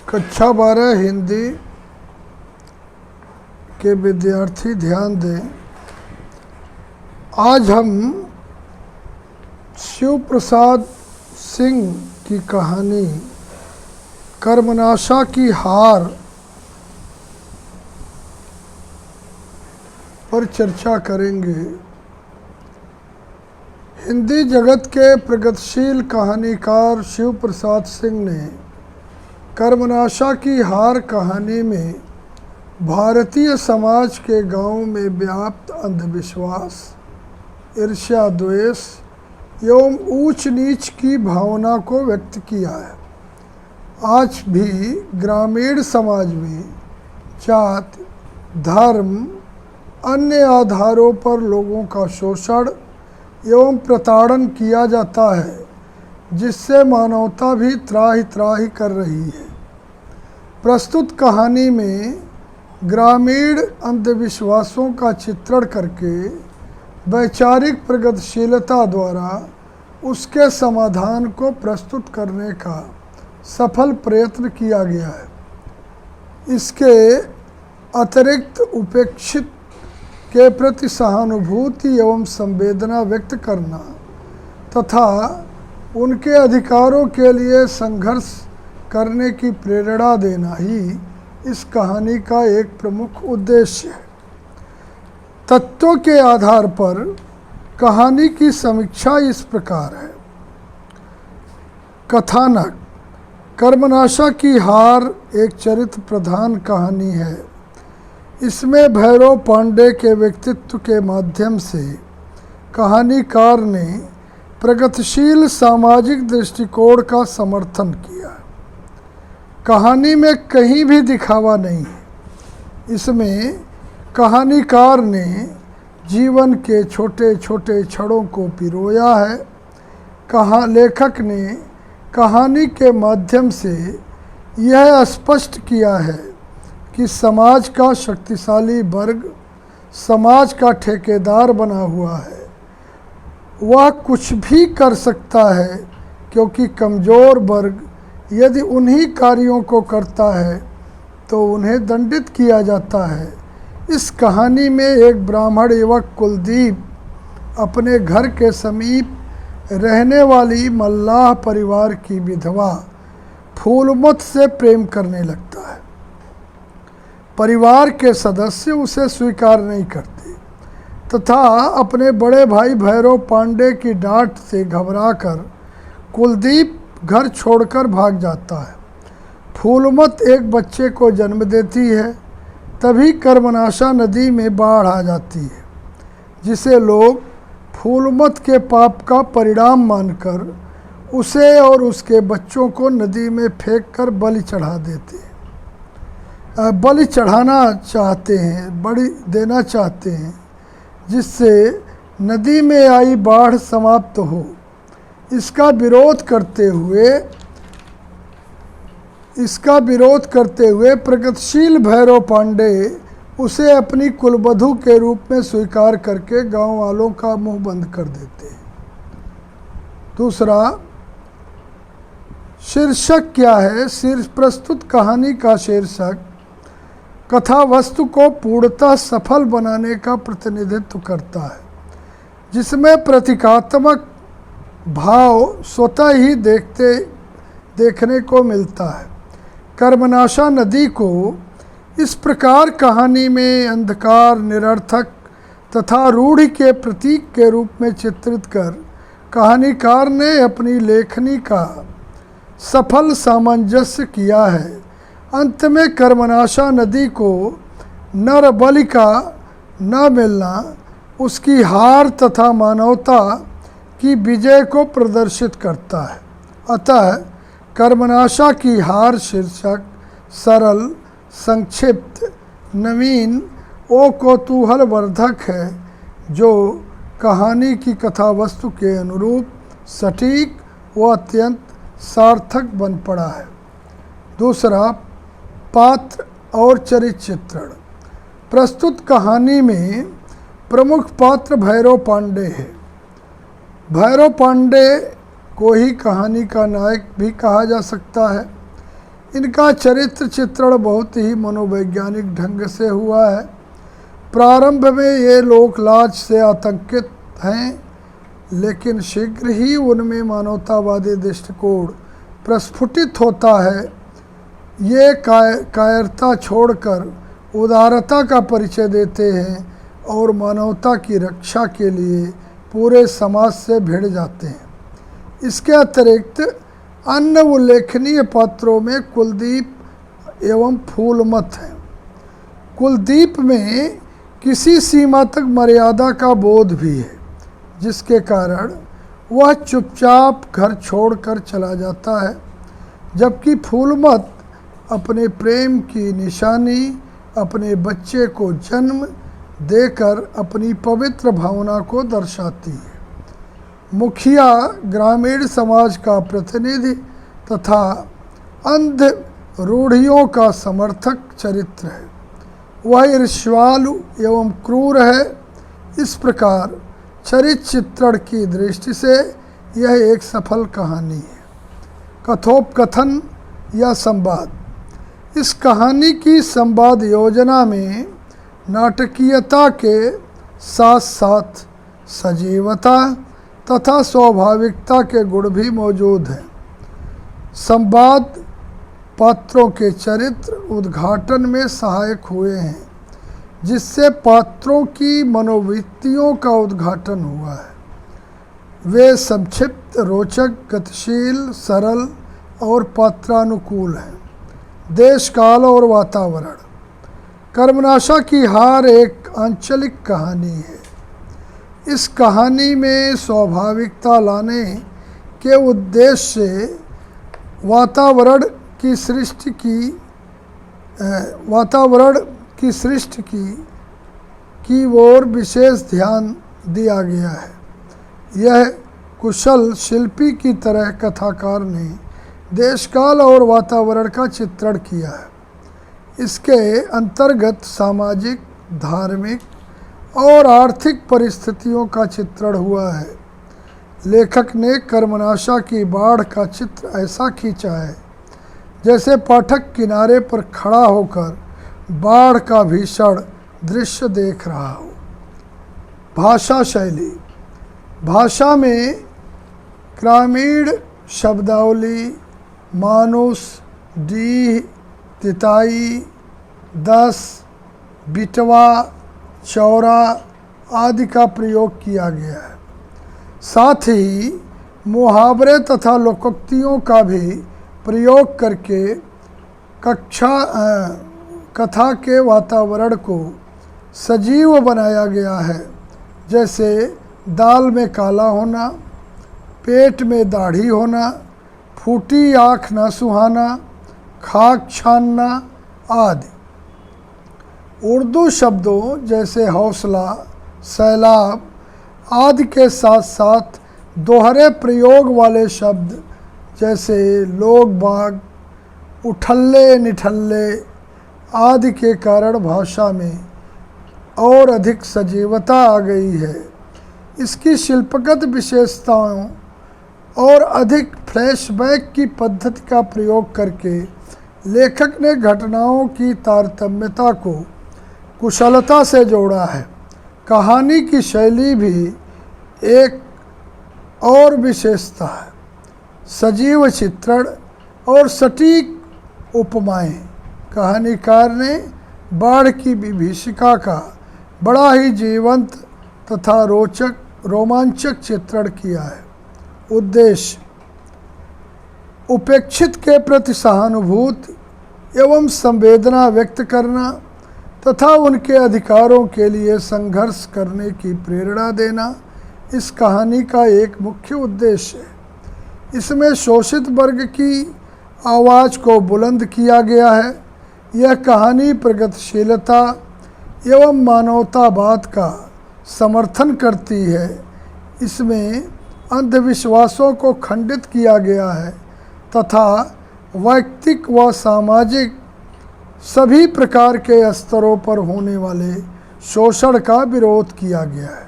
कक्षा 12 हिंदी के विद्यार्थी ध्यान दें। आज हम शिव प्रसाद सिंह की कहानी कर्मनाशा की हार पर चर्चा करेंगे। हिंदी जगत के प्रगतिशील कहानीकार शिव प्रसाद सिंह ने कर्मनाशा की हार कहानी में भारतीय समाज के गांवों में व्याप्त अंधविश्वास, ईर्ष्या, द्वेष एवं ऊंच नीच की भावना को व्यक्त किया है। आज भी ग्रामीण समाज में जात, धर्म, अन्य आधारों पर लोगों का शोषण एवं प्रताड़न किया जाता है, जिससे मानवता भी त्राहि त्राहि कर रही है। प्रस्तुत कहानी में ग्रामीण अंधविश्वासों का चित्रण करके वैचारिक प्रगतिशीलता द्वारा उसके समाधान को प्रस्तुत करने का सफल प्रयत्न किया गया है। इसके अतिरिक्त उपेक्षित के प्रति सहानुभूति एवं संवेदना व्यक्त करना तथा उनके अधिकारों के लिए संघर्ष करने की प्रेरणा देना ही इस कहानी का एक प्रमुख उद्देश्य है। तत्वों के आधार पर कहानी की समीक्षा इस प्रकार है। कथानक: कर्मनाशा की हार एक चरित्र प्रधान कहानी है। इसमें भैरव पांडे के व्यक्तित्व के माध्यम से कहानीकार ने प्रगतिशील सामाजिक दृष्टिकोण का समर्थन किया। कहानी में कहीं भी दिखावा नहीं है। इसमें कहानीकार ने जीवन के छोटे छोटे क्षणों को पिरोया है। लेखक ने कहानी के माध्यम से यह स्पष्ट किया है कि समाज का शक्तिशाली वर्ग समाज का ठेकेदार बना हुआ है। वह कुछ भी कर सकता है, क्योंकि कमज़ोर वर्ग यदि उन्हीं कार्यों को करता है तो उन्हें दंडित किया जाता है। इस कहानी में एक ब्राह्मण युवक कुलदीप अपने घर के समीप रहने वाली मल्लाह परिवार की विधवा फूलमत से प्रेम करने लगता है। परिवार के सदस्य उसे स्वीकार नहीं करते तथा अपने बड़े भाई भैरव पांडे की डांट से घबराकर कुलदीप घर छोड़कर भाग जाता है। फूलमत एक बच्चे को जन्म देती है। तभी कर्मनाशा नदी में बाढ़ आ जाती है, जिसे लोग फूलमत के पाप का परिणाम मानकर उसे और उसके बच्चों को नदी में फेंककर बलि चढ़ा देते हैं। बलि चढ़ाना चाहते हैं, बलि देना चाहते हैं, जिससे नदी में आई बाढ़ समाप्त हो। इसका विरोध करते हुए प्रगतिशील भैरव पांडे उसे अपनी कुलवधू के रूप में स्वीकार करके गांव वालों का मुंह बंद कर देते हैं। दूसरा, शीर्षक क्या है? प्रस्तुत कहानी का शीर्षक कथा वस्तु को पूर्णतः सफल बनाने का प्रतिनिधित्व करता है, जिसमें प्रतीकात्मक भाव स्वतः ही देखने को मिलता है। कर्मनाशा नदी को इस प्रकार कहानी में अंधकार, निरर्थक तथा रूढ़ि के प्रतीक के रूप में चित्रित कर कहानीकार ने अपनी लेखनी का सफल सामंजस्य किया है। अंत में कर्मनाशा नदी को नर बलि का न मिलना उसकी हार तथा मानवता की विजय को प्रदर्शित करता है। अतः कर्मनाशा की हार शीर्षक सरल, संक्षिप्त, नवीन और कौतूहलवर्धक है, जो कहानी की कथा वस्तु के अनुरूप सटीक व अत्यंत सार्थक बन पड़ा है। दूसरा, पात्र और चरित्र चित्रण। प्रस्तुत कहानी में प्रमुख पात्र भैरव पांडे है। भैरव पांडे को ही कहानी का नायक भी कहा जा सकता है। इनका चरित्र चित्रण बहुत ही मनोवैज्ञानिक ढंग से हुआ है। प्रारंभ में ये लोकलाज से आतंकित हैं, लेकिन शीघ्र ही उनमें मानवतावादी दृष्टिकोण प्रस्फुटित होता है। ये कायरता छोड़कर उदारता का परिचय देते हैं और मानवता की रक्षा के लिए पूरे समाज से भिड़ जाते हैं। इसके अतिरिक्त अन्य उल्लेखनीय पात्रों में कुलदीप एवं फूलमत हैं। कुलदीप में किसी सीमा तक मर्यादा का बोध भी है, जिसके कारण वह चुपचाप घर छोड़कर चला जाता है, जबकि फूलमत अपने प्रेम की निशानी अपने बच्चे को जन्म देकर अपनी पवित्र भावना को दर्शाती है। मुखिया ग्रामीण समाज का प्रतिनिधि तथा अंध रूढ़ियों का समर्थक चरित्र है। वह ईर्ष्यालु एवं क्रूर है। इस प्रकार चरित्र चित्रण की दृष्टि से यह एक सफल कहानी है। कथोपकथन या संवाद। इस कहानी की संवाद योजना में नाटकीयता के साथ साथ सजीवता तथा स्वाभाविकता के गुण भी मौजूद हैं। संवाद पात्रों के चरित्र उद्घाटन में सहायक हुए हैं, जिससे पात्रों की मनोवृत्तियों का उद्घाटन हुआ है। वे संक्षिप्त, रोचक, गतिशील, सरल और पात्रानुकूल हैं। देश, काल और वातावरण। कर्मनाशा की हार एक आंचलिक कहानी है। इस कहानी में स्वाभाविकता लाने के उद्देश्य से वातावरण की सृष्टि की ओर विशेष ध्यान दिया गया है। यह कुशल शिल्पी की तरह कथाकार ने देश, काल और वातावरण का चित्रण किया है। इसके अंतर्गत सामाजिक, धार्मिक और आर्थिक परिस्थितियों का चित्रण हुआ है। लेखक ने कर्मनाशा की बाढ़ का चित्र ऐसा खींचा है जैसे पाठक किनारे पर खड़ा होकर बाढ़ का भीषण दृश्य देख रहा हो। भाषा शैली। भाषा में ग्रामीण शब्दावली, मानुष, डीह, तिताई, दस, बिटवा, चौरा आदि का प्रयोग किया गया है। साथ ही मुहावरे तथा लोकोक्तियों का भी प्रयोग करके कथा के वातावरण को सजीव बनाया गया है। जैसे दाल में काला होना, पेट में दाढ़ी होना, फूटी आँख न सुहाना, खाक छानना आदि। उर्दू शब्दों जैसे हौसला, सैलाब आदि के साथ साथ दोहरे प्रयोग वाले शब्द जैसे लोग बाग, उठल्ले, निठल्ले आदि के कारण भाषा में और अधिक सजीवता आ गई है। इसकी शिल्पगत विशेषताओं और अधिक फ्लैशबैक की पद्धति का प्रयोग करके लेखक ने घटनाओं की तारतम्यता को कुशलता से जोड़ा है। कहानी की शैली भी एक और विशेषता है। सजीव चित्रण और सटीक उपमाएं। कहानीकार ने बाढ़ की विभीषिका का बड़ा ही जीवंत तथा रोमांचक चित्रण किया है। उद्देश्य उपेक्षित के प्रति सहानुभूति एवं संवेदना व्यक्त करना तथा उनके अधिकारों के लिए संघर्ष करने की प्रेरणा देना इस कहानी का एक मुख्य उद्देश्य है। इसमें शोषित वर्ग की आवाज़ को बुलंद किया गया है। यह कहानी प्रगतिशीलता एवं मानवतावाद का समर्थन करती है। इसमें अंधविश्वासों को खंडित किया गया है तथा वैयक्तिक व सामाजिक सभी प्रकार के स्तरों पर होने वाले शोषण का विरोध किया गया है।